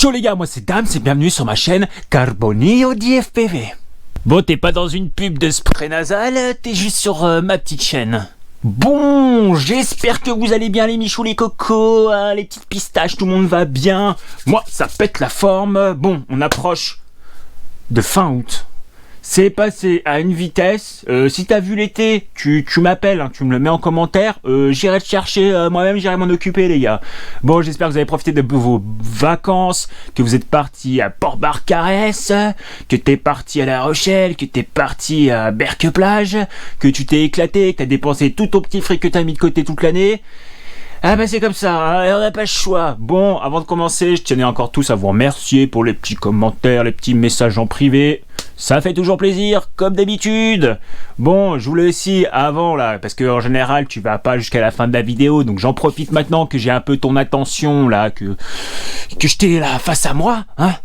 Ciao les gars, moi c'est Dams et bienvenue sur ma chaîne Carbonio DFPV. Bon, t'es pas dans une pub de spray nasal, t'es juste sur ma petite chaîne. Bon, j'espère que vous allez bien les michous, les cocos, les petites pistaches, tout le monde va bien. Moi, ça pète la forme. Bon, on approche de fin août. C'est passé à une vitesse. Si t'as vu l'été, tu m'appelles, hein, tu me le mets en commentaire. J'irai te chercher moi-même, j'irai m'en occuper les gars. Bon, j'espère que vous avez profité de vos vacances, que vous êtes partis à Port-Barcarès, que t'es parti à La Rochelle, que t'es parti à Berck-Plage, que tu t'es éclaté, que t'as dépensé tout ton petit fric que t'as mis de côté toute l'année. Ah bah c'est comme ça, hein, on n'a pas le choix. Bon, avant de commencer, je tenais encore tous à vous remercier pour les petits commentaires, les petits messages en privé. Ça fait toujours plaisir, comme d'habitude. Bon, je voulais aussi, avant là, parce que en général, tu vas pas jusqu'à la fin de la vidéo, donc j'en profite maintenant que j'ai un peu ton attention là, que je t'ai là face à moi, hein.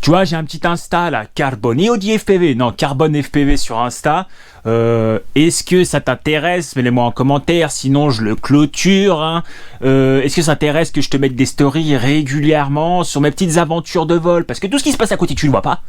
Tu vois, j'ai un petit Insta là, Carbonio DFPV, non, Carbone FPV sur Insta. Est-ce que ça t'intéresse? Mets-les-moi en commentaire, sinon je le clôture. Hein. Est-ce que ça t'intéresse que je te mette des stories régulièrement sur mes petites aventures de vol? Parce que tout ce qui se passe à côté, tu le vois pas.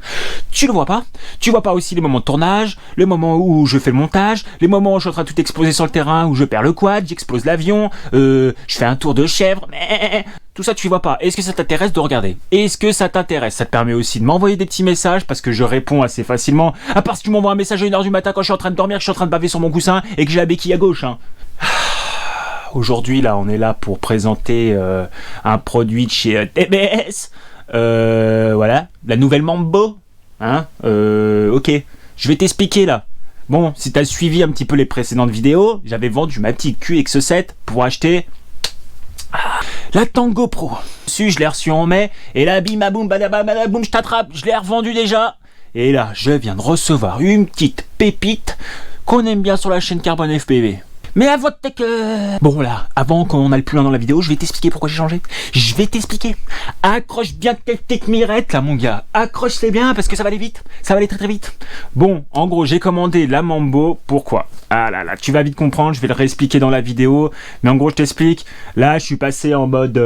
Tu le vois pas. Tu vois pas aussi les moments de tournage, le moment où je fais le montage, les moments où je suis en train de tout exploser sur le terrain, où je perds le quad, j'explose l'avion, je fais un tour de chèvre. Mais tout ça, tu vois pas. Est-ce que ça t'intéresse de regarder? Est-ce que ça t'intéresse? Ça te permet aussi de m'envoyer des petits messages parce que je réponds assez facilement. À part si tu m'envoies un message à 1h du matin quand je suis en train de dormir, que je suis en train de baver sur mon coussin et que j'ai la béquille à gauche. Hein. Aujourd'hui, là, on est là pour présenter un produit de chez TBS. Voilà, la nouvelle Mambo. Hein, ok, je vais t'expliquer là. Bon, si t'as suivi un petit peu les précédentes vidéos, j'avais vendu ma petite QX7 pour acheter la Tango Pro. Je l'ai reçu en mai et là bim boum badaboum, je t'attrape, je l'ai revendu déjà. Et là, je viens de recevoir une petite pépite qu'on aime bien sur la chaîne Carbone FPV. Mais avant que... Bon là, avant qu'on aille plus loin dans la vidéo, je vais t'expliquer pourquoi j'ai changé. Je vais t'expliquer. Accroche bien tes mirettes là mon gars. Accroche-les bien parce que ça va aller vite. Ça va aller très très vite. Bon, en gros, j'ai commandé la Mambo. Pourquoi? Ah là là, tu vas vite comprendre, je vais le réexpliquer dans la vidéo. Mais en gros, je t'explique. Là, je suis passé en mode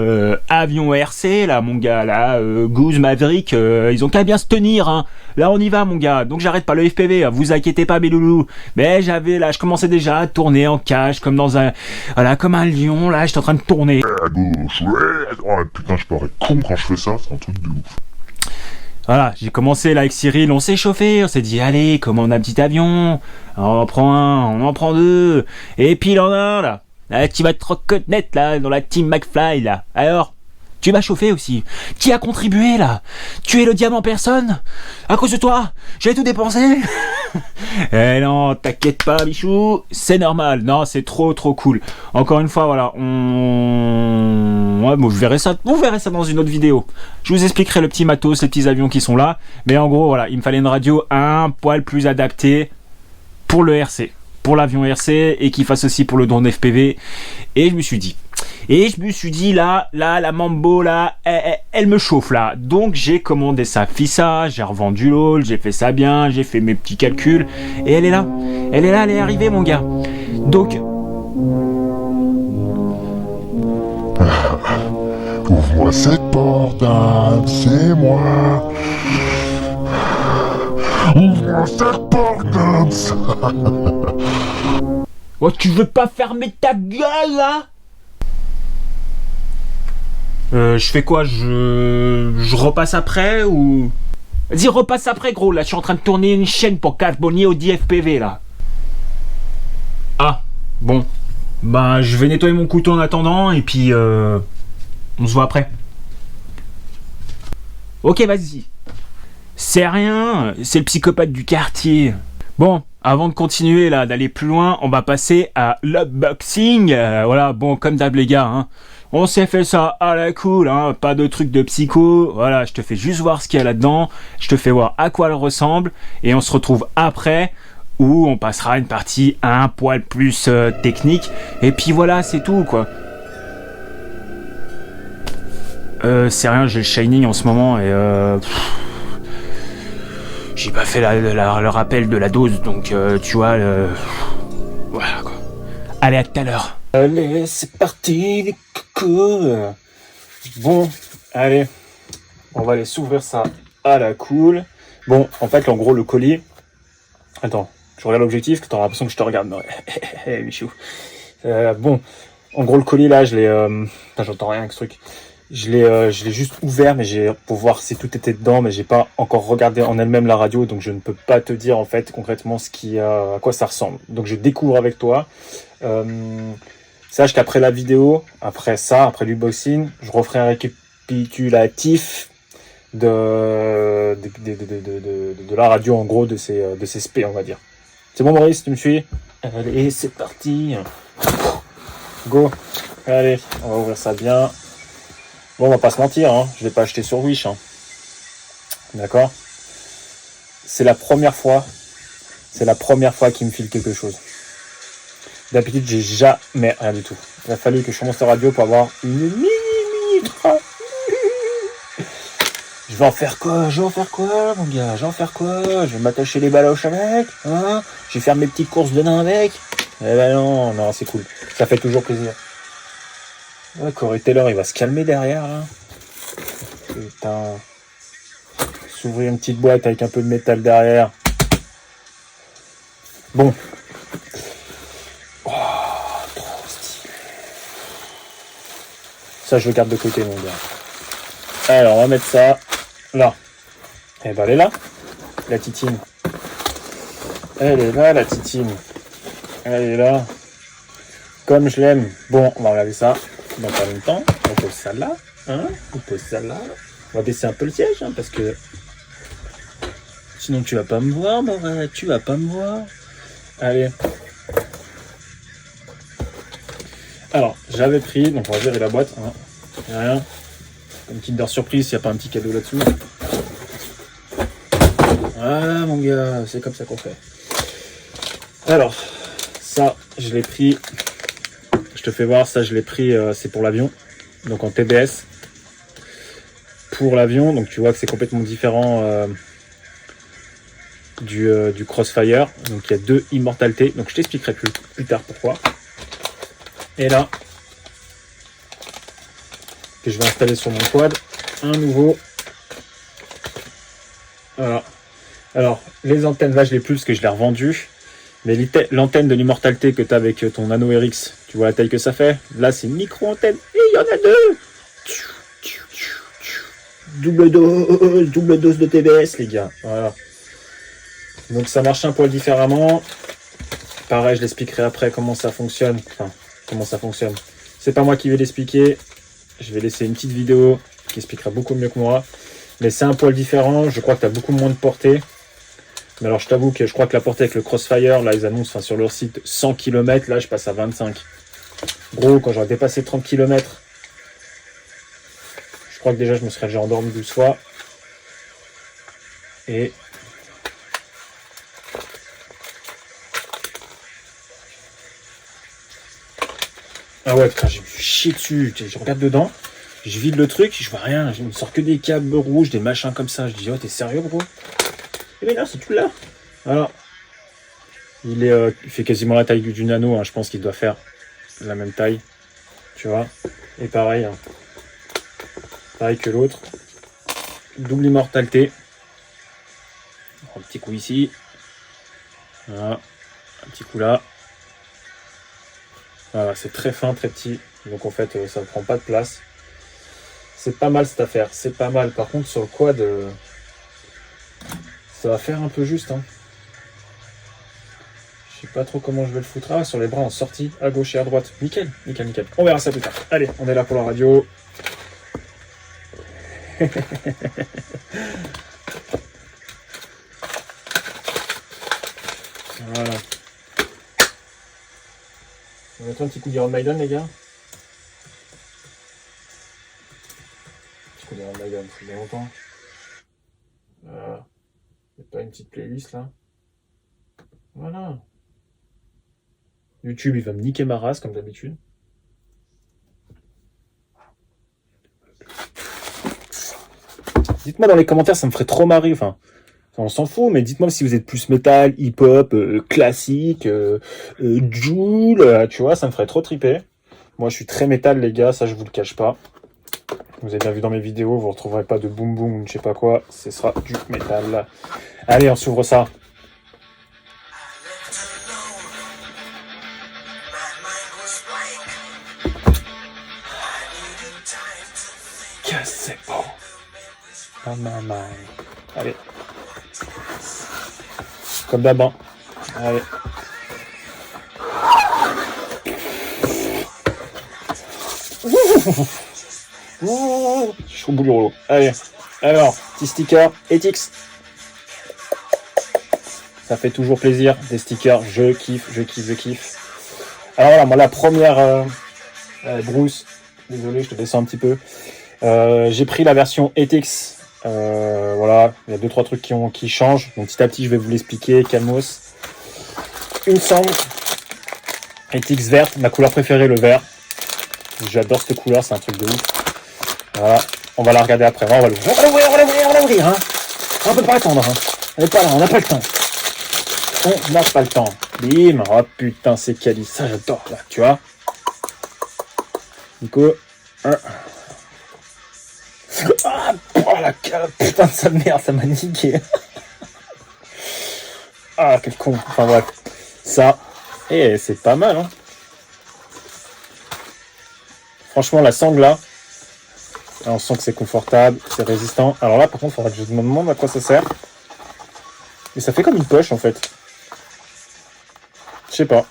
avion RC, là mon gars. Là, Goose, Maverick, ils ont qu'à bien se tenir. Hein. Là, on y va mon gars. Donc j'arrête pas le FPV. Vous inquiétez pas mes loulous. Mais je commençais déjà à tourner en cage comme dans un... Voilà, comme un lion. Là, j'étais en train de tourner. À gauche, ouais. Oh putain, je parais con quand je fais ça. C'est un truc de ouf. Voilà, j'ai commencé là avec Cyril, on s'est chauffé, on s'est dit allez, commande un petit avion, on en prend un, on en prend deux, et puis il en a un là, tu vas te reconnaître là, dans la team McFly là, alors, tu m'as chauffé aussi, qui a contribué là, tu es le diamant personne, à cause de toi, j'ai tout dépensé. Eh non, t'inquiète pas Michou, c'est normal, non c'est trop cool. Encore une fois voilà, ouais, bon, vous verrez ça dans une autre vidéo. Je vous expliquerai le petit matos, les petits avions qui sont là. Mais en gros voilà, il me fallait une radio un poil plus adaptée pour le RC, pour l'avion RC et qui fasse aussi pour le drone FPV. Et je me suis dit là, la Mambo là, elle me chauffe là. Donc j'ai commandé ça, j'ai revendu l'all, j'ai fait ça bien, j'ai fait mes petits calculs. Et elle est là, elle est arrivée mon gars. Donc... Ouvre-moi cette porte, Dame, c'est moi. Ouvre-moi cette porte, Dame. Oh, tu veux pas fermer ta gueule là? Je fais quoi? Je repasse après ou... Vas-y, repasse après gros, là je suis en train de tourner une chaîne pour Carbonio DFPV là. Ah, bon. Bah je vais nettoyer mon couteau en attendant et puis on se voit après. Ok, vas-y. C'est rien, c'est le psychopathe du quartier. Bon, avant de continuer là, d'aller plus loin, on va passer à l'unboxing. Voilà, bon, comme d'hab les gars, hein. On s'est fait ça à la cool, hein, pas de truc de psycho. Voilà, je te fais juste voir ce qu'il y a là-dedans, je te fais voir à quoi elle ressemble, et on se retrouve après, où on passera une partie un poil plus technique, et puis voilà, c'est tout, quoi. C'est rien, j'ai le Shining en ce moment, et j'ai pas fait le rappel de la dose, donc tu vois, voilà, quoi. Allez, à tout à l'heure. Allez, c'est parti les cocos. Bon, allez, on va aller s'ouvrir ça à la cool. Bon, en fait, en gros, le colis... Attends, je regarde l'objectif, que t'auras l'impression que je te regarde. Non, Michou. Bon, en gros, le colis, là, je l'ai... Enfin, j'entends rien avec ce truc. Je l'ai juste ouvert, mais pour voir si tout était dedans, mais j'ai pas encore regardé en elle-même la radio, donc je ne peux pas te dire, en fait, concrètement, à quoi ça ressemble. Donc, je découvre avec toi. Sache qu'après la vidéo, après l'unboxing, je referai un récapitulatif de la radio, en gros, de ces spé, on va dire. C'est bon, Maurice, tu me suis? Allez, c'est parti. Go. Allez, on va ouvrir ça bien. Bon, on va pas se mentir, hein. Je l'ai pas acheté sur Wish. Hein. D'accord? C'est la première fois qu'il me file quelque chose. D'habitude, j'ai jamais rien du tout. Il a fallu que je commence la radio pour avoir une mini trace. Je vais en faire quoi, mon gars? Je vais en faire quoi? Je vais m'attacher les baloches avec, hein? Je vais faire mes petites courses de nain avec. Eh ben non, c'est cool. Ça fait toujours plaisir. Ouais, Corey Taylor, il va se calmer derrière, là. Putain. S'ouvrir une petite boîte avec un peu de métal derrière. Bon. Oh, trop stylé. Ça, je le garde de côté, mon gars. Alors, on va mettre ça là. Eh ben, elle est là, la titine. Elle est là, la titine. Elle est là. Comme je l'aime. Bon, on va regarder ça dans pas longtemps. On pose ça là. Hein, on pose ça là. On va baisser un peu le siège, hein, parce que sinon tu vas pas me voir, Maura. Tu vas pas me voir. Allez. Alors, j'avais pris, donc on va virer la boîte. Hein. Rien. Une Kinder Surprise, s'il n'y a pas un petit cadeau là-dessous. Voilà, mon gars, c'est comme ça qu'on fait. Alors, ça, je l'ai pris. Je te fais voir, ça, je l'ai pris, c'est pour l'avion. Donc en TBS. Pour l'avion, donc tu vois que c'est complètement différent du Crossfire. Donc il y a 2 immortalités. Donc je t'expliquerai plus tard pourquoi. Et là, que je vais installer sur mon quad, un nouveau. Voilà. Alors, les antennes, là je l'ai plus parce que je l'ai revendu. Mais l'antenne de l'immortalité que tu as avec ton Nano RX, tu vois la taille que ça fait? Là, c'est une micro-antenne. Et il y en a 2. Double dose de TBS, les gars. Voilà. Donc ça marche un poil différemment. Pareil, je l'expliquerai après comment ça fonctionne. Enfin, comment ça fonctionne. C'est pas moi qui vais l'expliquer. Je vais laisser une petite vidéo qui expliquera beaucoup mieux que moi. Mais c'est un poil différent. Je crois que tu as beaucoup moins de portée. Mais alors je t'avoue que je crois que la portée avec le Crossfire, là ils annoncent sur leur site 100 km, là je passe à 25. Gros, quand j'aurais dépassé 30 km, je crois que déjà je me serais déjà endormi 12 fois. Et ah ouais, putain, j'ai me chier dessus. Je regarde dedans, je vide le truc, je vois rien, je me sors que des câbles rouges, des machins comme ça. Je dis, oh, t'es sérieux, gros? Et bien là, c'est tout là. Alors, il fait quasiment la taille du Nano, hein. Je pense qu'il doit faire la même taille, tu vois. Et pareil, hein. Pareil que l'autre. Double immortalité. Un petit coup ici. Voilà. Un petit coup là. Voilà, c'est très fin, très petit. Donc en fait, ça ne prend pas de place. C'est pas mal cette affaire. C'est pas mal. Par contre, sur le quad, ça va faire un peu juste. Hein. Je sais pas trop comment je vais le foutre. Ah, sur les bras en sortie, à gauche et à droite. Nickel, nickel, nickel. On verra ça plus tard. Allez, on est là pour la radio. Voilà. On va mettre un petit coup d'Iron Maiden, les gars. Petit coup d'Iron Maiden, ça fait longtemps. Voilà. C'est pas une petite playlist là. Voilà. YouTube, il va me niquer ma race comme d'habitude. Dites-moi dans les commentaires, ça me ferait trop marrer. Enfin, on s'en fout, mais dites-moi si vous êtes plus métal, hip-hop, classique, Joule, tu vois, ça me ferait trop triper. Moi, je suis très métal, les gars, ça je vous le cache pas. Vous avez bien vu dans mes vidéos, vous ne retrouverez pas de boom boom ou je sais pas quoi. Ce sera du métal. Allez, on s'ouvre ça. Que c'est beau. Oh my mind. Allez. Comme d'hab. Hein. Allez. Je suis au bout du rouleau. Allez. Alors, petit sticker Etix. Ça fait toujours plaisir. Des stickers, je kiffe. Alors voilà, moi la première Bruce, désolé, je te descends un petit peu. J'ai pris la version Etix. Voilà, il y a 2-3 trucs qui changent. Donc petit à petit, je vais vous l'expliquer. Calmos. Une sangle Etix verte, ma couleur préférée, le vert. J'adore cette couleur, c'est un truc de ouf. Voilà, on va la regarder après. On va l'ouvrir. Hein. On peut pas attendre. Hein. On n'est pas là, on n'a pas le temps. On n'a pas le temps. Bim. Oh putain, c'est quali. Ça, j'adore, là, tu vois. Nico. Ah, oh la putain de sa merde, ça m'a niqué. Ah, quel con. Enfin bref. Ça. Et c'est pas mal, hein. Franchement, la sangle là, on sent que c'est confortable, c'est résistant. Alors là, par contre, il faudra que je me demande à quoi ça sert. Mais ça fait comme une poche en fait. Je sais pas.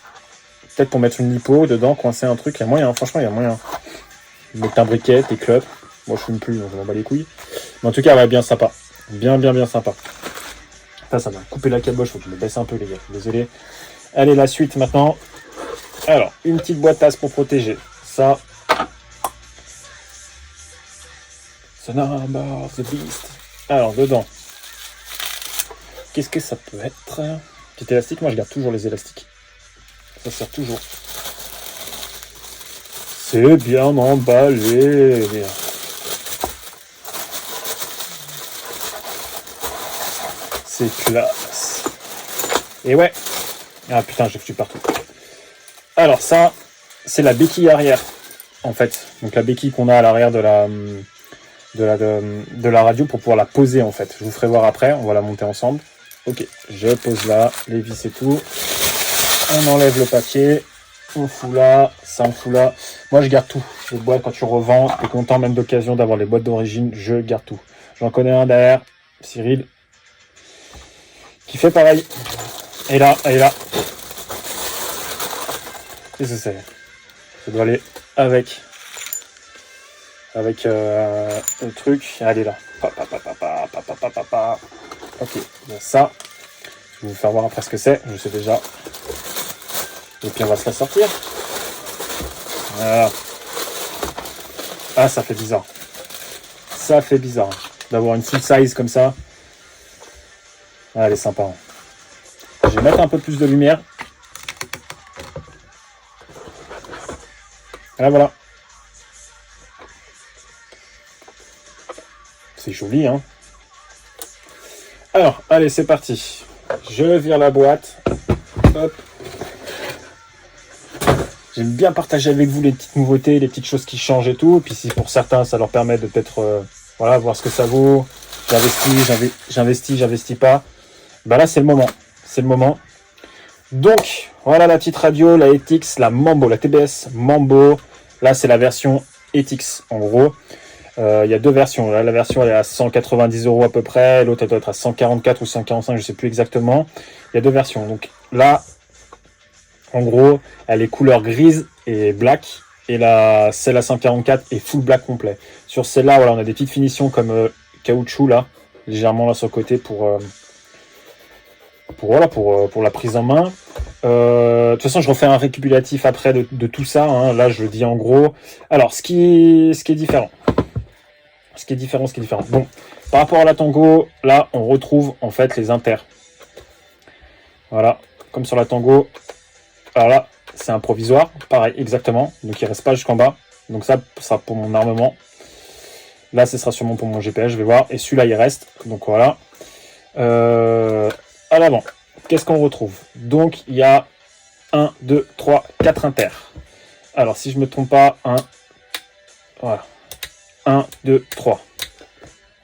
Peut-être pour mettre une lipo dedans, coincer un truc. Il y a moyen, franchement, il y a moyen. Mettre un briquet, tes clubs. Moi, je fume plus, donc je m'en bats les couilles. Mais en tout cas, ouais, bien sympa. Bien sympa. Ça m'a coupé la caboche, faut que je me baisse un peu, les gars. Désolé. Allez, la suite maintenant. Alors, une petite boîte pour protéger. Ça. Sonarbor, The Beast. Alors, dedans. Qu'est-ce que ça peut être? Petit élastique, moi je garde toujours les élastiques. Ça sert toujours. C'est bien emballé. C'est classe. Et ouais. Ah putain, je tue partout. Alors ça, c'est la béquille arrière, en fait. Donc la béquille qu'on a à l'arrière de la radio pour pouvoir la poser, en fait. Je vous ferai voir après, on va la monter ensemble. Ok, je pose là, les vis et tout. On enlève le papier. On fout là, ça on fout là. Moi je garde tout. Les boîtes, quand tu revends, t'es content même d'occasion d'avoir les boîtes d'origine, je garde tout. J'en connais un derrière, Cyril, qui fait pareil. Et là. Qu'est-ce que c'est? Ça doit aller avec le truc. Allez là. Ok, bon, ça. Je vais vous faire voir après ce que c'est. Je sais déjà. Et puis on va se la sortir. Voilà. Ah, ça fait bizarre. Ça fait bizarre d'avoir une full size comme ça. Ah, elle est sympa. Je vais mettre un peu plus de lumière. Là, voilà. C'est joli, hein. Alors, allez, c'est parti. Je vire la boîte. Hop. J'aime bien partager avec vous les petites nouveautés, les petites choses qui changent et tout. Et puis si pour certains, ça leur permet de peut-être voilà, voir ce que ça vaut. J'investis pas. Bah là, c'est le moment. C'est le moment. Donc, voilà la petite radio, la Etix, la Mambo, la TBS Mambo. Là, c'est la version Etix, en gros. Il y a deux versions. Là, la version, elle est à 190 € à peu près. L'autre, elle doit être à 144 ou 145, je sais plus exactement. Il y a deux versions. Donc là, en gros, elle est couleur grise et black. Et là, celle à 144 est full black complet. Sur celle-là, voilà, on a des petites finitions comme caoutchouc, là, légèrement là sur le côté pour la prise en main. De toute façon, je refais un récapitulatif après de tout ça. Hein. Là, je le dis en gros. Alors, ce qui est différent. Bon, par rapport à la Tango, là, on retrouve en fait les inters. Voilà, comme sur la Tango. Alors là, c'est un provisoire, pareil, exactement. Donc, il ne reste pas jusqu'en bas. Donc ça sera pour mon armement. Là, ce sera sûrement pour mon GPS, je vais voir. Et celui-là, il reste. Donc voilà. À l'avant, qu'est-ce qu'on retrouve? Donc, il y a 1, 2, 3, 4 inters. Alors, si je ne me trompe pas, 1, voilà. 1, 2, 3.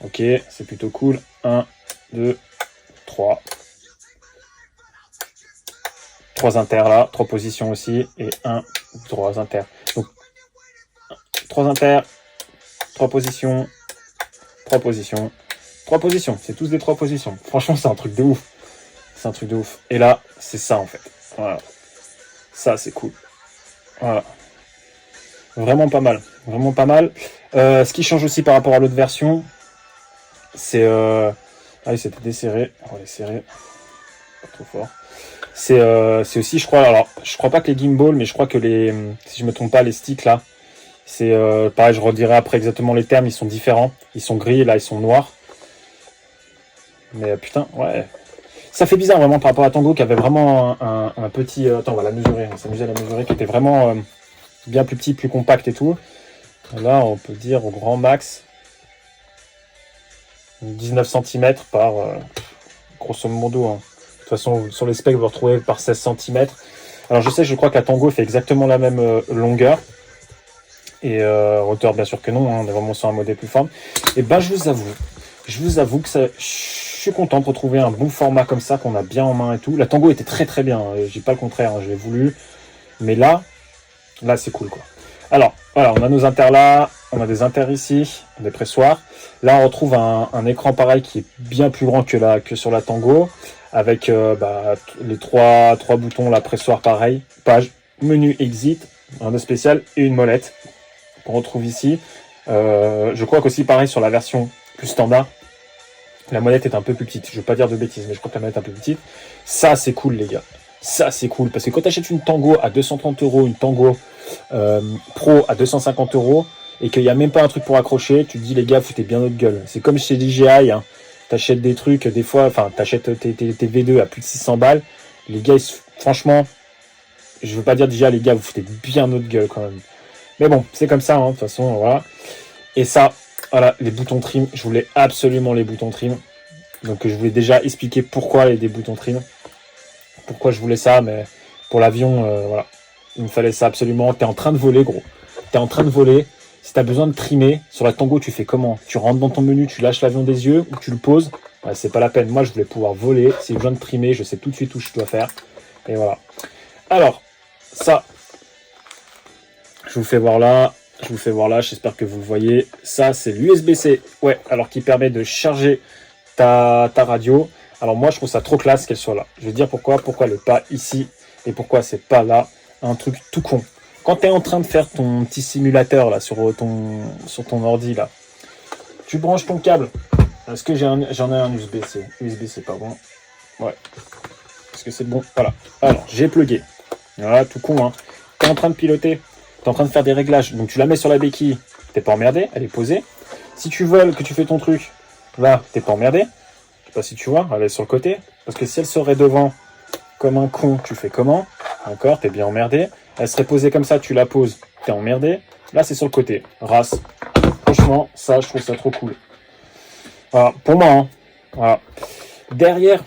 Ok, c'est plutôt cool. 1, 2, 3. 3 inters là, 3 positions aussi. Et 1, 3 inters. Donc, 3 inters, 3 positions, 3 positions, 3 positions. C'est tous des 3 positions. Franchement, c'est un truc de ouf. C'est un truc de ouf. Et là, c'est ça en fait. Voilà. Ça, c'est cool. Voilà. Vraiment pas mal. Vraiment pas mal. Ce qui change aussi par rapport à l'autre version, c'est... Ah oui, c'était desserré. On va les serrer. Pas trop fort. C'est aussi, je crois... Alors, je crois pas que les gimbals, mais je crois que les... Si je me trompe pas, les sticks, là, c'est... pareil, je redirai après exactement les termes. Ils sont différents. Ils sont gris, là, ils sont noirs. Mais putain, ouais... Ça fait bizarre, vraiment, par rapport à Tango, qui avait vraiment un petit... Attends, on va la mesurer. On va s'amuser à la mesurer, qui était vraiment... bien plus petit, plus compact et tout. Là, on peut dire au grand max 19 cm par grosso modo. Hein. De toute façon, sur les specs, vous retrouvez par 16 cm. Alors, je crois que la Tango fait exactement la même longueur. Et hauteur, bien sûr que non. Hein, on est vraiment sur un modèle plus fort. Et ben, je vous avoue que ça... Je suis content de retrouver un bon format comme ça, qu'on a bien en main et tout. La Tango était très très bien. Je dis pas le contraire, hein, je l'ai voulu. Mais là, c'est cool, quoi. Alors, voilà, on a nos inters là, on a des inters ici, des pressoirs. Là, on retrouve un écran pareil qui est bien plus grand que sur la Tango, avec les trois boutons, la pressoir pareil, page, menu exit, un de spécial et une molette qu'on retrouve ici. Je crois qu'aussi pareil sur la version plus standard, la molette est un peu plus petite. Je ne veux pas dire de bêtises, mais je crois que la molette est un peu plus petite. Ça, c'est cool, les gars. Ça, c'est cool, parce que quand tu achètes une Tango à 230 €, une Tango Pro à 250 €, et qu'il n'y a même pas un truc pour accrocher, tu te dis, les gars, foutez bien notre gueule. C'est comme chez DJI, hein. T'achètes des trucs, des fois, enfin, t'achètes tes V2 à plus de 600 balles. Les gars, franchement, je veux pas dire DJI, les gars, vous foutez bien notre gueule quand même. Mais bon, c'est comme ça, hein, de toute façon, voilà. Et ça, voilà, les boutons trim, je voulais absolument les boutons trim. Donc, je voulais déjà expliquer pourquoi des boutons trim. Pourquoi je voulais ça, mais pour l'avion, voilà. Il me fallait ça absolument. T'es en train de voler, gros. T'es en train de voler. Si t'as besoin de trimer, sur la Tango, tu fais comment? Tu rentres dans ton menu, tu lâches l'avion des yeux ou tu le poses? Ouais, c'est pas la peine. Moi, je voulais pouvoir voler. Si j'ai besoin de trimer, je sais tout de suite où je dois faire. Et voilà. Alors, ça, je vous fais voir là. J'espère que vous le voyez. Ça, c'est l'USB-C. Ouais, alors qui permet de charger ta radio. Alors moi, je trouve ça trop classe qu'elle soit là. Je vais dire pourquoi elle n'est pas ici et pourquoi c'est pas là. Un truc tout con. Quand tu es en train de faire ton petit simulateur là sur ton ordi là, tu branches ton câble. Est-ce que j'en ai un USB-C? USB-C, pardon. Ouais. Est-ce que c'est bon? Voilà. Alors, j'ai plugué. Voilà, tout con, hein. Tu es en train de piloter. Tu es en train de faire des réglages. Donc tu la mets sur la béquille. T'es pas emmerdé. Elle est posée. Si tu voles, que tu fais ton truc, là, t'es pas emmerdé. Je sais pas si tu vois, elle est sur le côté. Parce que si elle serait devant comme un con, tu fais comment? D'accord, t'es bien emmerdé. Elle serait posée comme ça, tu la poses, t'es emmerdé. Là, c'est sur le côté. Race. Franchement, ça, je trouve ça trop cool. Voilà, pour moi, hein. Voilà. Derrière,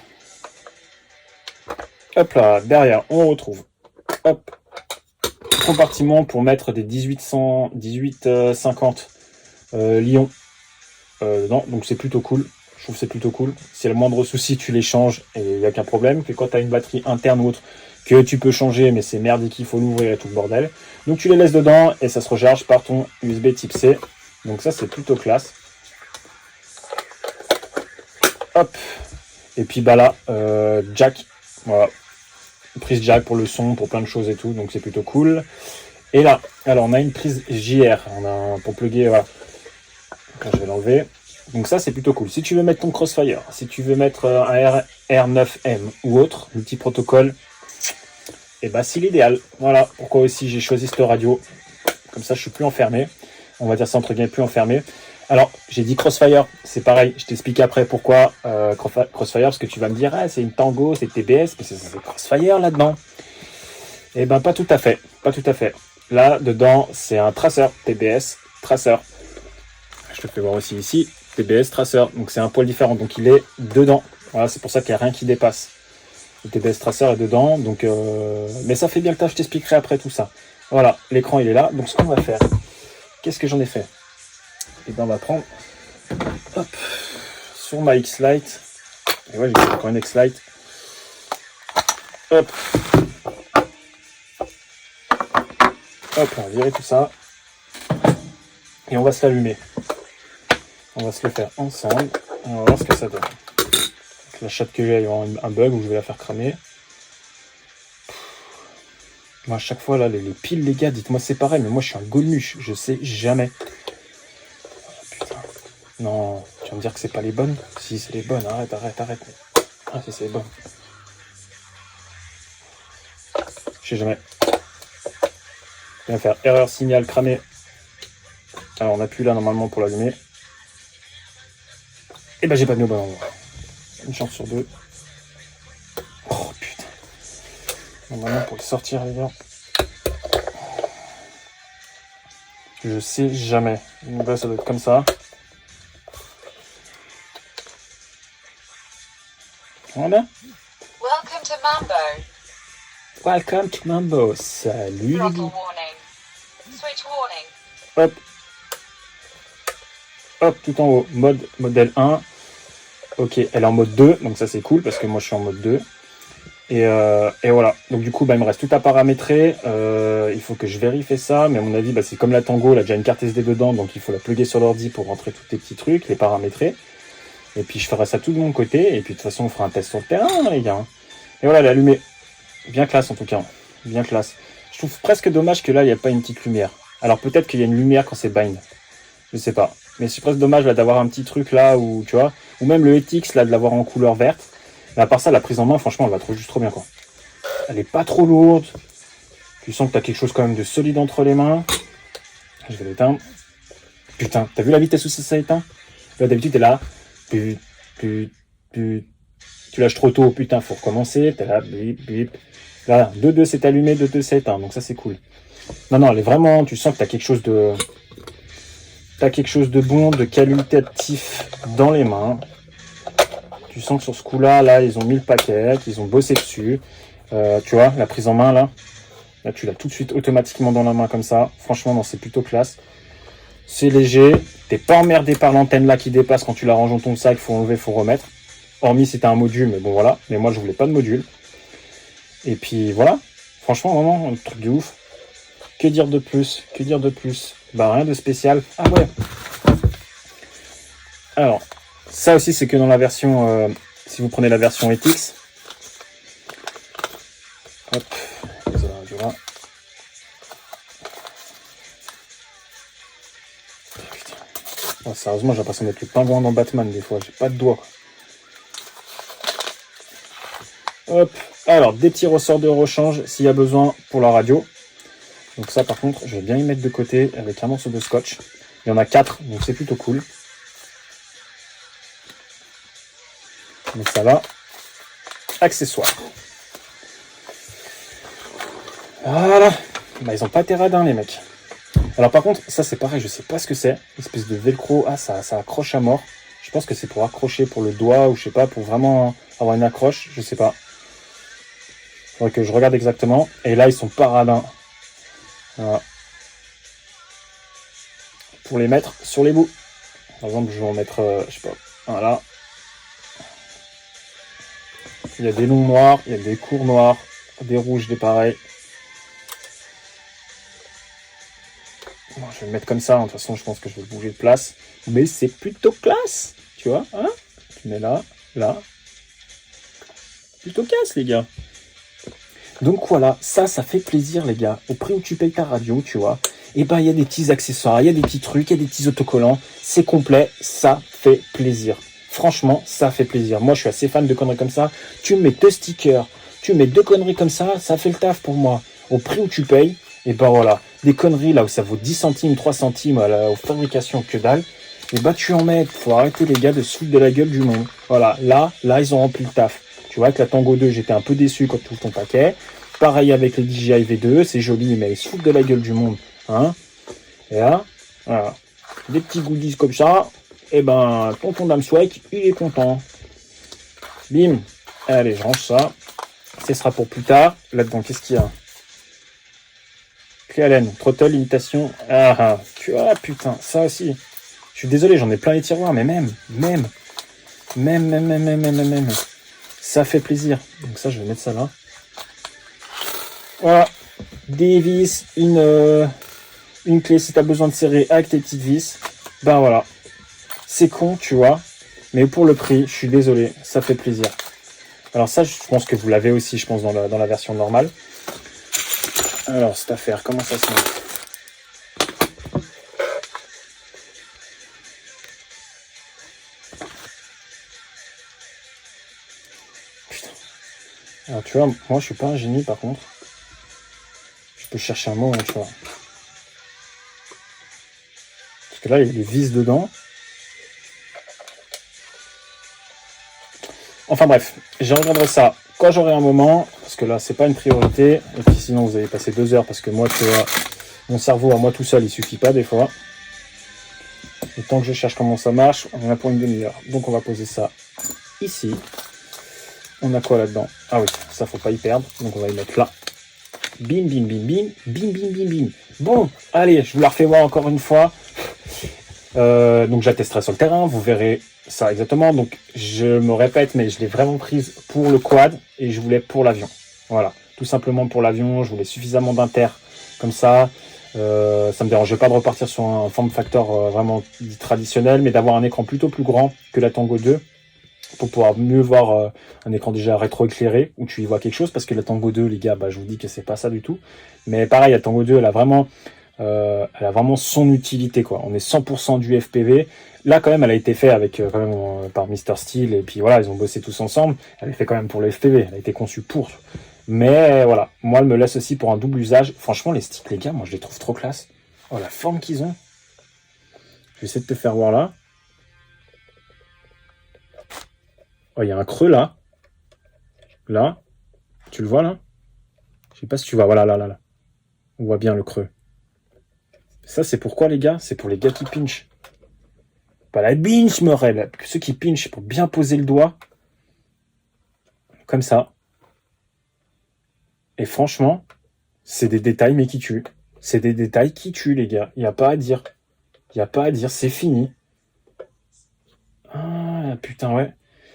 hop là, derrière, on retrouve, hop, compartiment pour mettre des 1850 Lion dedans. Donc, c'est plutôt cool. Je trouve que c'est plutôt cool. Si le moindre souci, tu les changes et il n'y a qu'un problème. Que quand tu as une batterie interne ou autre, que tu peux changer, mais c'est merdique, il faut l'ouvrir et tout le bordel. Donc tu les laisses dedans et ça se recharge par ton USB type C. Donc ça, c'est plutôt classe. Hop. Et puis bah là, jack. Voilà. Prise jack pour le son, pour plein de choses et tout. Donc c'est plutôt cool. Et là, alors on a une prise JR. On a pour plugger, voilà. Je vais l'enlever. Donc ça, c'est plutôt cool. Si tu veux mettre ton Crossfire, si tu veux mettre un R9M ou autre, multi-protocole, et bah c'est l'idéal. Voilà pourquoi aussi j'ai choisi cette radio. Comme ça, je suis plus enfermé. On va dire ça entre guillemets, plus enfermé. Alors, j'ai dit Crossfire, c'est pareil. Je t'explique après pourquoi Crossfire, parce que tu vas me dire, ah, c'est une Tango, c'est TBS, mais c'est Crossfire là-dedans. Et ben pas tout à fait. Pas tout à fait. Là, dedans, c'est un traceur TBS, traceur. Je te fais voir aussi ici. TBS Tracer, donc c'est un poil différent, donc il est dedans. Voilà, c'est pour ça qu'il n'y a rien qui dépasse. Le TBS Tracer est dedans, donc mais ça fait bien le taf, je t'expliquerai après tout ça. Voilà, l'écran il est là, donc ce qu'on va faire, qu'est-ce que j'en ai fait? Et ben on va prendre hop, sur ma X-Lite. Et ouais, j'ai encore une X-Lite. Hop. Hop, on va virer tout ça. Et on va se l'allumer. On va se le faire ensemble. Et on va voir ce que ça donne. Avec la chatte que j'ai, il y aura un bug où je vais la faire cramer. Moi, à chaque fois, là, les piles, les gars, dites-moi c'est pareil, mais moi, je suis un golemuche. Je sais jamais. Oh, putain. Non, tu vas me dire que c'est pas les bonnes? Si, c'est les bonnes. Arrête. Ah, si, c'est les bonnes. Je sais jamais. Je vais faire erreur signal cramé. Alors, on appuie là, normalement, pour l'allumer. Et ben, j'ai pas mis au bon endroit. Une chance sur deux. Oh, putain. Normalement, pour le sortir, les gars. Je sais jamais. Donc là, ça doit être comme ça. Voilà. Welcome to Mambo. Welcome to Mambo. Salut les Throttle gars. warning. Switch warning. Hop. Hop, tout en haut. Modèle 1. Ok, elle est en mode 2. Donc ça, c'est cool parce que moi, je suis en mode 2. Et voilà. Donc du coup, bah, il me reste tout à paramétrer. Il faut que je vérifie ça. Mais à mon avis, bah, c'est comme la Tango. Elle a déjà une carte SD dedans. Donc il faut la plugger sur l'ordi pour rentrer tous tes petits trucs, les paramétrer. Et puis je ferai ça tout de mon côté. Et puis de toute façon, on fera un test sur le terrain, hein, les gars. Et voilà, elle est allumée. Bien classe en tout cas. Bien classe. Je trouve presque dommage que là, il n'y a pas une petite lumière. Alors peut-être qu'il y a une lumière quand c'est bind. Je sais pas. Mais c'est presque dommage là d'avoir un petit truc là où, tu vois, ou même le ETX là de l'avoir en couleur verte. Mais à part ça, la prise en main, franchement, elle va juste trop bien quoi. Elle est pas trop lourde. Tu sens que tu as quelque chose quand même de solide entre les mains. Je vais l'éteindre. Putain, t'as vu la vitesse où ça s'éteint? Là d'habitude t'es là. Tu lâches trop tôt, putain, faut recommencer. T'es là, bip, bip. Là, 2-2 c'est allumé, 2-2 c'est éteint. Donc ça c'est cool. Non, elle est vraiment. Tu sens que t'as quelque chose de. T'as quelque chose de bon, de qualitatif dans les mains. Tu sens que sur ce coup-là, là, ils ont mis le paquet, qu'ils ont bossé dessus. Tu vois, la prise en main, là. Là, tu l'as tout de suite automatiquement dans la main comme ça. Franchement, non, c'est plutôt classe. C'est léger. T'es pas emmerdé par l'antenne là qui dépasse quand tu la ranges dans ton sac. Faut enlever, faut remettre. Hormis si t'as un module, mais bon, voilà. Mais moi, je voulais pas de module. Et puis, voilà. Franchement, vraiment, un truc de ouf. Que dire de plus? Bah, rien de spécial. Ah ouais. Alors, ça aussi, c'est que dans la version... si vous prenez la version ETX. Hop. Voilà. Putain. Oh, sérieusement, j'ai l'impression d'être le pingouin dans Batman, des fois. J'ai pas de doigts. Hop. Alors, des petits ressorts de rechange, s'il y a besoin, pour la radio. Donc ça, par contre, je vais bien y mettre de côté avec un morceau de scotch. Il y en a 4, donc c'est plutôt cool. Donc ça va. Accessoires. Voilà. Bah, ils ont pas été radins, les mecs. Alors par contre, ça c'est pareil, je sais pas ce que c'est. Une espèce de velcro. Ah, ça accroche à mort. Je pense que c'est pour accrocher pour le doigt ou je sais pas, pour vraiment avoir une accroche. Je sais pas. Faudrait que je regarde exactement. Et là, ils sont pas radins. Voilà. Pour les mettre sur les bouts. Par exemple, je vais en mettre, je sais pas, voilà. Il y a des longs noirs, il y a des courts noirs, des rouges, des pareils. Bon, je vais le mettre comme ça, de toute façon, je pense que je vais bouger de place. Mais c'est plutôt classe, tu vois, hein? Tu mets là, là. Plutôt classe, les gars. Donc voilà, ça fait plaisir les gars. Au prix où tu payes ta radio, tu vois, et ben il y a des petits accessoires, il y a des petits trucs, il y a des petits autocollants. C'est complet, ça fait plaisir. Franchement, ça fait plaisir. Moi, je suis assez fan de conneries comme ça. Tu mets 2 stickers, tu mets 2 conneries comme ça fait le taf pour moi. Au prix où tu payes, et ben voilà. Des conneries là où ça vaut 10 centimes, 3 centimes aux fabrications, que dalle. Et ben tu en mets. Faut arrêter les gars de se foutre de la gueule du monde. Voilà, là, ils ont rempli le taf. Tu vois, avec la Tango 2, j'étais un peu déçu quand tu ouvres ton paquet. Pareil avec les DJI V2, c'est joli, mais ils se foutent de la gueule du monde. Hein, et là, voilà. Des petits goodies comme ça, et ben, tonton Damswake, il est content. Bim. Allez, je range ça. Ce sera pour plus tard. Là-dedans, qu'est-ce qu'il y a? Clé Allen, throttle, limitation. Ah, putain, ça aussi. Je suis désolé, j'en ai plein les tiroirs, mais même. Ça fait plaisir. Donc ça, je vais mettre ça là. Voilà. Des vis, une clé si tu as besoin de serrer avec tes petites vis. Ben voilà. C'est con, tu vois. Mais pour le prix, je suis désolé, ça fait plaisir. Alors ça, je pense que vous l'avez aussi, je pense, dans la version normale. Alors, cette affaire, comment ça se met? Putain. Alors, tu vois, moi, je suis pas un génie, par contre. Je peux chercher un mot, tu vois. Parce que là, il y a des vis dedans. Enfin bref, je regarderai ça quand j'aurai un moment, parce que là, c'est pas une priorité. Et puis sinon, vous allez passer 2 heures, parce que moi, tu vois, mon cerveau à moi tout seul, il suffit pas des fois. Le temps que je cherche comment ça marche, on en a pour une demi-heure. Donc on va poser ça ici. On a quoi là-dedans? Ah oui, ça faut pas y perdre, donc on va y mettre là. Bim, bim, bim, bim, bim, bim, bim, bim. Bon, allez, je vous la refais voir encore une fois. Donc j'attesterai sur le terrain, vous verrez ça exactement. Donc je me répète, mais je l'ai vraiment prise pour le quad et je voulais pour l'avion. Voilà, tout simplement pour l'avion. Je voulais suffisamment d'inter comme ça. Ça me dérangeait pas de repartir sur un form factor vraiment traditionnel, mais d'avoir un écran plutôt plus grand que la Tango 2 pour pouvoir mieux voir un écran déjà rétro-éclairé où tu y vois quelque chose, parce que la Tango 2, les gars, bah, je vous dis que c'est pas ça du tout. Mais pareil, la Tango 2, elle a vraiment son utilité, quoi. On est 100% du FPV. Là, quand même, elle a été faite avec quand même par Mr. Steel, et puis voilà, ils ont bossé tous ensemble. Elle est faite quand même pour le FPV. Elle a été conçue pour. Mais voilà, moi, elle me laisse aussi pour un double usage. Franchement, les sticks, les gars, moi, je les trouve trop classe. Oh, la forme qu'ils ont. Je vais essayer de te faire voir là. Oh, il y a un creux là. Là. Tu le vois là? Je sais pas si tu vois. Voilà, là. On voit bien le creux. Ça, c'est pourquoi, les gars? C'est pour les gars qui pinchent. Pas la pinch, Morel. Ceux qui pinchent, pour bien poser le doigt. Comme ça. Et franchement, c'est des détails, mais qui tuent. C'est des détails qui tuent, les gars. Il n'y a pas à dire. C'est fini. Ah, putain, ouais.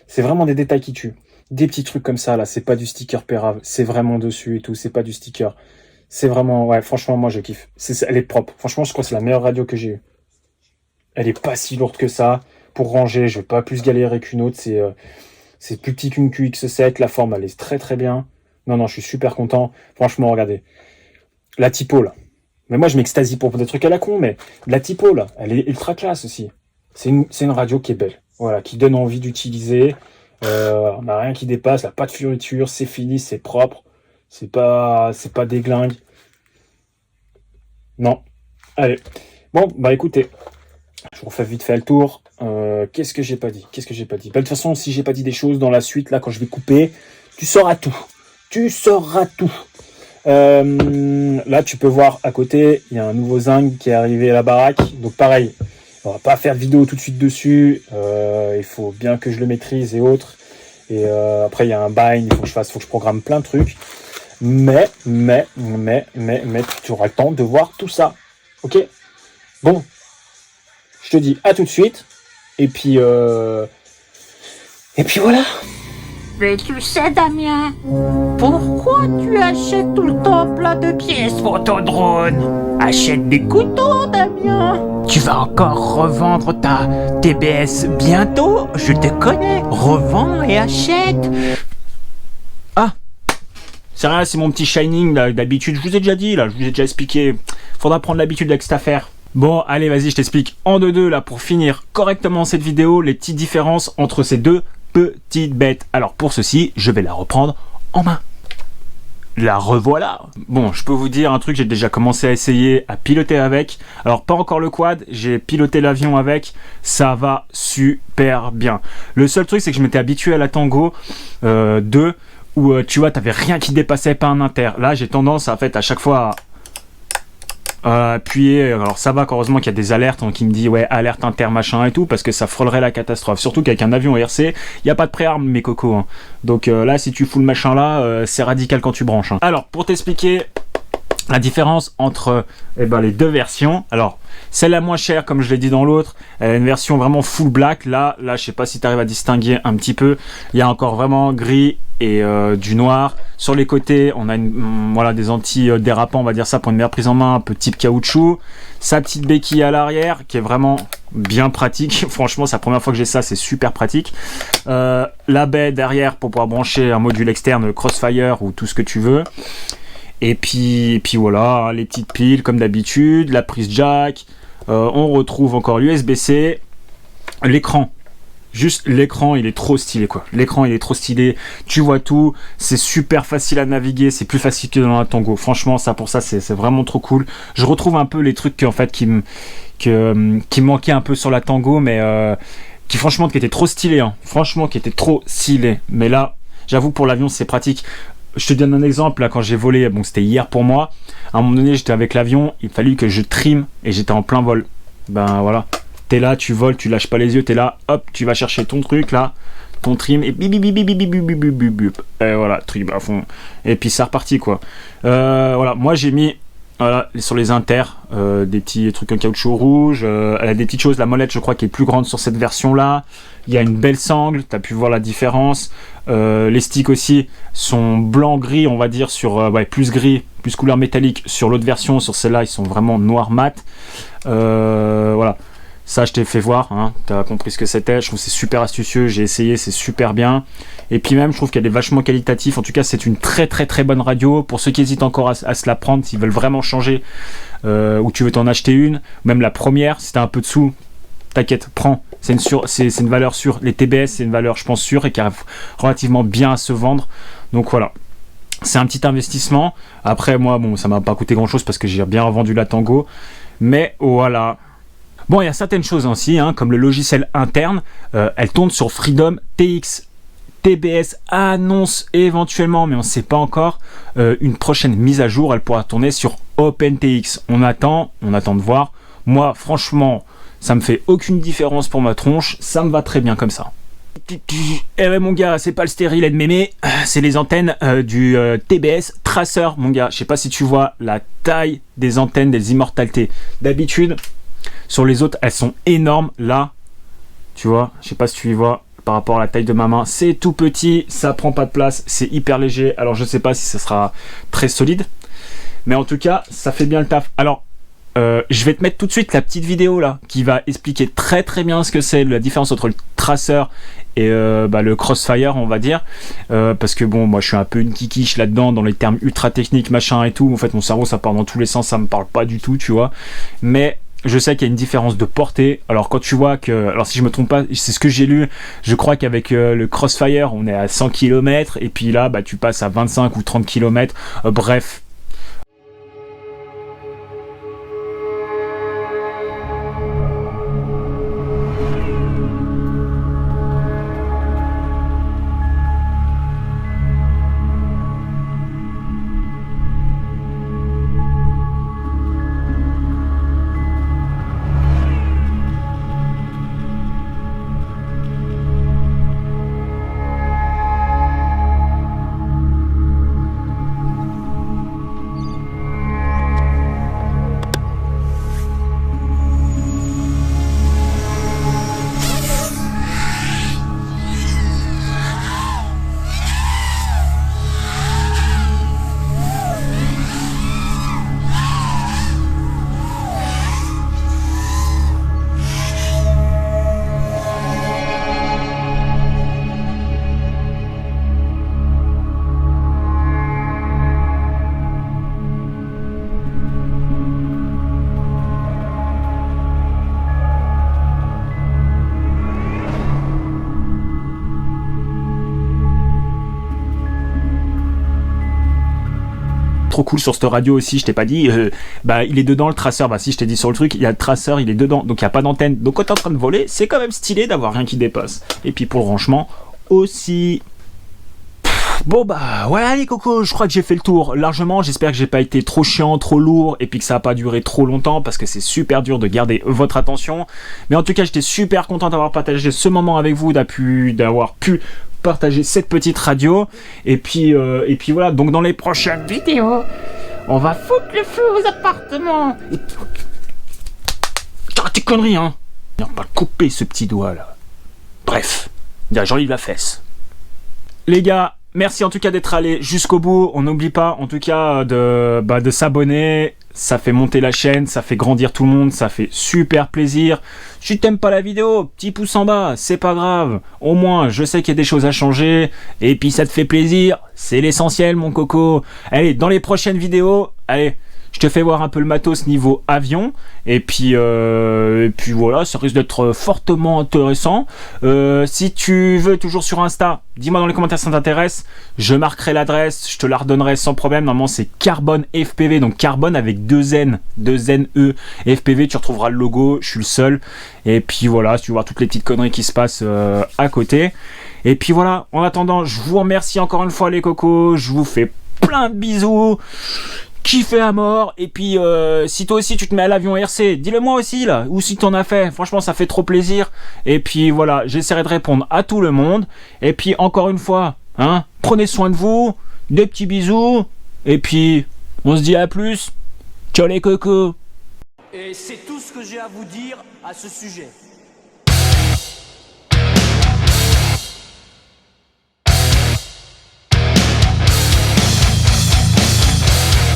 C'est vraiment des détails qui tuent. Des petits trucs comme ça, là. C'est pas du sticker pérave. C'est vraiment dessus et tout. C'est pas du sticker. C'est vraiment... Ouais, franchement, moi, je kiffe. Elle est propre. Franchement, je crois que c'est la meilleure radio que j'ai eue. Elle est pas si lourde que ça. Pour ranger, je vais pas plus galérer qu'une autre. C'est plus petit qu'une QX7. La forme, elle est très, très bien. Non, je suis super content. Franchement, regardez. La typo, là. Mais moi, je m'extasie pour des trucs à la con, mais la typo, là, elle est ultra classe aussi. C'est une radio qui est belle. Voilà, qui donne envie d'utiliser. On n'a rien qui dépasse. Là, pas de fioriture. C'est fini, c'est propre. C'est pas déglingue. Non. Allez. Bon, bah écoutez. Je vous refais vite fait le tour. Qu'est-ce que j'ai pas dit? Bah, de toute façon, si j'ai pas dit des choses dans la suite, là, quand je vais couper, tu sauras tout. Là, tu peux voir à côté, il y a un nouveau zinc qui est arrivé à la baraque. Donc pareil, on va pas faire de vidéo tout de suite dessus. Il faut bien que je le maîtrise et autres. Et après, il y a un bind, faut que je programme plein de trucs. Mais, tu auras le temps de voir tout ça. Ok? Bon. Je te dis à tout de suite. Et puis voilà. Mais tu sais, Damien, pourquoi tu achètes tout le temps plein de pièces pour ton drone? Achète des couteaux, Damien. Tu vas encore revendre ta TBS bientôt? Je te connais. Revends et achète. Ah, c'est rien, c'est mon petit Shining là, d'habitude. Je vous ai déjà dit, là, je vous ai déjà expliqué. Faudra prendre l'habitude avec cette affaire. Bon, allez, vas-y, je t'explique en deux là pour finir correctement cette vidéo, les petites différences entre ces deux petites bêtes. Alors pour ceci, je vais la reprendre en main. La revoilà. Bon, je peux vous dire un truc, j'ai déjà commencé à essayer à piloter avec. Alors pas encore le quad, j'ai piloté l'avion avec, ça va super bien. Le seul truc, c'est que je m'étais habitué à la Tango 2, où tu vois, t'avais rien qui dépassait pas un inter. Là, j'ai tendance à chaque fois à appuyer. Alors ça va, heureusement qu'il y a des alertes qui me disent ouais, alerte inter machin et tout, parce que ça frôlerait la catastrophe. Surtout qu'avec un avion RC, il n'y a pas de préarme, mes cocos. Hein. Donc là, si tu fous le machin là, c'est radical quand tu branches. Hein. Alors, pour t'expliquer la différence entre les deux versions, alors C'est la moins chère, comme je l'ai dit dans l'autre. Elle a une version vraiment full black. Là, je sais pas si tu arrives à distinguer un petit peu. Il y a encore vraiment gris et du noir. Sur les côtés, on a voilà, des anti-dérapants, on va dire ça, pour une meilleure prise en main, un peu type caoutchouc. Sa petite béquille à l'arrière, qui est vraiment bien pratique. Franchement, c'est la première fois que j'ai ça, c'est super pratique. La baie derrière pour pouvoir brancher un module externe, Crossfire ou tout ce que tu veux. Et puis voilà, les petites piles comme d'habitude, la prise jack. On retrouve encore l'USB-C, l'écran. Juste l'écran, il est trop stylé quoi. L'écran, il est trop stylé. Tu vois tout. C'est super facile à naviguer. C'est plus facile que dans la Tango. Franchement, ça pour ça, c'est vraiment trop cool. Je retrouve un peu les trucs en fait qui manquaient un peu sur la Tango, mais qui étaient trop stylés. Hein. Franchement, qui étaient trop stylés. Mais là, j'avoue pour l'avion, c'est pratique. Je te donne un exemple. Là, quand j'ai volé, bon, c'était hier pour moi. À un moment donné, j'étais avec l'avion. Il fallut que je trime et j'étais en plein vol. Ben voilà. T'es là, tu voles, tu lâches pas les yeux, t'es là, hop, tu vas chercher ton truc là, ton trim, et bip bip bip bip bip bip bip bip bip. Et voilà, trim à fond. Et puis c'est reparti quoi. Voilà, moi j'ai mis sur les inters des petits trucs en caoutchouc rouge. Elle a des petites choses, la molette je crois qui est plus grande sur cette version là. Il y a une belle sangle, t'as pu voir la différence. Les sticks aussi sont blanc-gris, on va dire, sur plus gris, plus couleur métallique sur l'autre version. Sur celle-là, ils sont vraiment noir mat. Voilà. Ça, je t'ai fait voir, hein, tu as compris ce que c'était. Je trouve que c'est super astucieux, j'ai essayé, c'est super bien. Et puis même, je trouve qu'elle est vachement qualitative. En tout cas, c'est une très très très bonne radio. Pour ceux qui hésitent encore à se la prendre, s'ils veulent vraiment changer, ou tu veux t'en acheter une, même la première, si t'as un peu de sous, t'inquiète, prends. C'est une valeur sûre. Les TBS, c'est une valeur, je pense, sûre et qui arrive relativement bien à se vendre. Donc voilà. C'est un petit investissement. Après, moi, bon, ça m'a pas coûté grand chose parce que j'ai bien revendu la Tango. Mais voilà. Bon, il y a certaines choses aussi, hein, comme le logiciel interne. Elle tourne sur Freedom TX. TBS annonce éventuellement, mais on ne sait pas encore, une prochaine mise à jour. Elle pourra tourner sur OpenTX. On attend de voir. Moi, franchement, ça me fait aucune différence pour ma tronche. Ça me va très bien comme ça. Eh ouais mon gars, c'est pas le stérilet de mémé, c'est les antennes du TBS Tracer mon gars. Je sais pas si tu vois la taille des antennes des Immortalités. D'habitude, sur les autres, elles sont énormes. Là, tu vois, je sais pas si tu y vois par rapport à la taille de ma main, c'est tout petit, ça prend pas de place, c'est hyper léger. Alors je sais pas si ça sera très solide, mais en tout cas, ça fait bien le taf. Alors, je vais te mettre tout de suite la petite vidéo là qui va expliquer très très bien ce que c'est la différence entre le Tracer et le Crossfire, on va dire, parce que bon, moi je suis un peu une kikiche là-dedans dans les termes ultra techniques machin et tout. En fait, mon cerveau ça part dans tous les sens, ça me parle pas du tout, tu vois. Mais je sais qu'il y a une différence de portée. Alors quand tu vois que, alors si je me trompe pas, c'est ce que j'ai lu, je crois qu'avec le Crossfire on est à 100 km et puis là tu passes à 25 ou 30 km. Bref. Trop cool sur cette radio aussi, je t'ai pas dit, il est dedans le Tracer, si je t'ai dit sur le truc, il y a le Tracer, il est dedans, donc il n'y a pas d'antenne, donc quand t'es en train de voler, c'est quand même stylé d'avoir rien qui dépasse. Et puis pour le rangement aussi. Bon voilà les cocos, je crois que j'ai fait le tour largement, j'espère que j'ai pas été trop chiant, trop lourd, et puis que ça a pas duré trop longtemps, parce que c'est super dur de garder votre attention, mais en tout cas j'étais super content d'avoir partagé ce moment avec vous, d'avoir pu partager cette petite radio, et puis voilà, donc dans les prochaines vidéos, on va foutre le feu aux appartements, T'arrêtes tes conneries, hein. On va pas le couper, ce petit doigt, là. Bref. J'enlève la fesse. Les gars, merci en tout cas d'être allés jusqu'au bout. On n'oublie pas en tout cas de s'abonner. Ça fait monter la chaîne, ça fait grandir tout le monde, ça fait super plaisir. Si t'aimes pas la vidéo, petit pouce en bas, c'est pas grave. Au moins, je sais qu'il y a des choses à changer. Et puis ça te fait plaisir, c'est l'essentiel mon coco. Allez, dans les prochaines vidéos, allez, je te fais voir un peu le matos niveau avion. Et puis voilà, ça risque d'être fortement intéressant. Si tu veux, toujours sur Insta, dis-moi dans les commentaires si ça t'intéresse. Je marquerai l'adresse, je te la redonnerai sans problème. Normalement, c'est Carbone FPV, donc Carbone avec 2 N, 2 N-E, FPV. Tu retrouveras le logo, je suis le seul. Et puis voilà, si tu veux voir toutes les petites conneries qui se passent à côté. Et puis voilà, en attendant, je vous remercie encore une fois les cocos. Je vous fais plein de bisous. Kiffez à mort. Et puis si toi aussi tu te mets à l'avion RC, dis-le moi aussi là, ou si t'en as fait, franchement ça fait trop plaisir. Et puis voilà, j'essaierai de répondre à tout le monde. Et puis encore une fois, hein, prenez soin de vous, des petits bisous. Et puis on se dit à plus. Ciao les cocos. Et c'est tout ce que j'ai à vous dire à ce sujet.